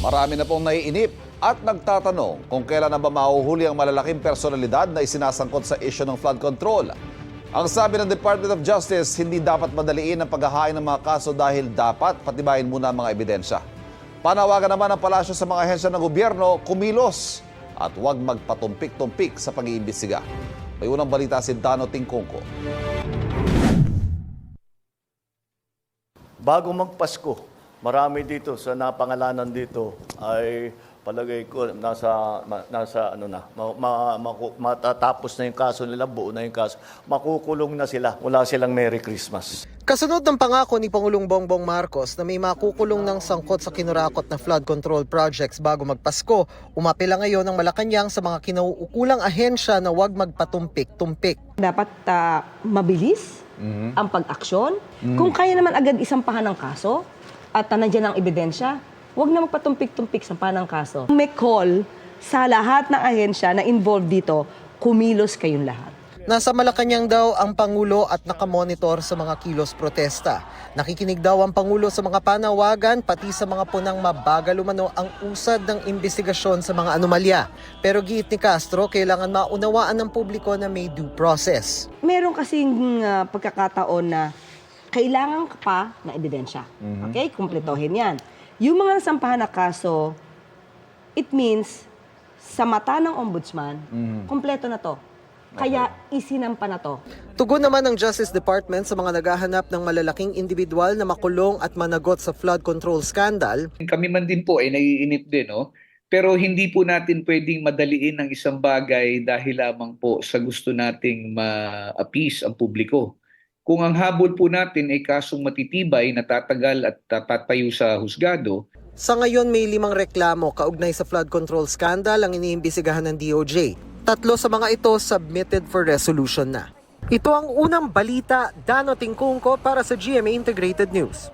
Marami na pong naiinip at nagtatanong kung kailan na ba mahuhuli ang malalaking personalidad na isinasangkot sa issue ng flood control. Ang sabi ng Department of Justice, hindi dapat madaliin ang paghahain ng mga kaso dahil dapat patibayin muna ang mga ebidensya. Panawagan naman ng palasyo sa mga ahensya ng gobyerno, kumilos at huwag magpatumpik-tumpik sa pag-iimbestiga. May unang balita si Dano Tingkongko. Bago magpasko, marami dito sa napangalanan dito ay palagay ko matatapos na yung kaso nila, buo na yung kaso. Makukulong na sila. Wala silang Merry Christmas. Kasunod ng pangako ni Pangulong Bongbong Marcos na may makukulong ng sangkot sa kinurakot na flood control projects bago magpasko, umapela ngayon ng Malacanang sa mga kinauukulang ahensya na huwag magpatumpik-tumpik. Dapat mabilis ang pag-aksyon. Kung kaya naman agad isampahan ng kaso at nandiyan ang ebidensya, huwag na magpatumpik-tumpik sampahan ng kaso. May call sa lahat ng ahensya na involved dito, kumilos kayong lahat. Nasa Malacanang daw ang Pangulo at nakamonitor sa mga kilos protesta. Nakikinig daw ang Pangulo sa mga panawagan pati sa mga punang mabagal umano ang usad ng investigasyon sa mga anomalya. Pero giit ni Castro, kailangan maunawaan ng publiko na may due process. Meron kasing pagkakataon na kailangan ka pa na ebidensya. Okay? Kumpletohin yan. Yung mga nasampahan na kaso, it means sa mata ng ombudsman, kumpleto na to. Kaya isinampa na to. Tugon naman ng Justice Department sa mga naghahanap ng malalaking individual na makulong at managot sa flood control scandal. Kami man din po ay naiinip din, no? Pero hindi po natin pwedeng madaliin ang isang bagay dahil lamang po sa gusto nating ma-appease ang publiko. Kung ang habol po natin ay kasong matitibay, natatagal at tatayo sa husgado. Sa ngayon may 5 reklamo kaugnay sa flood control scandal ang iniimbestigahan ng DOJ. 3 sa mga ito submitted for resolution na. Ito ang unang balita, Dano Tingkongko para sa GMA Integrated News.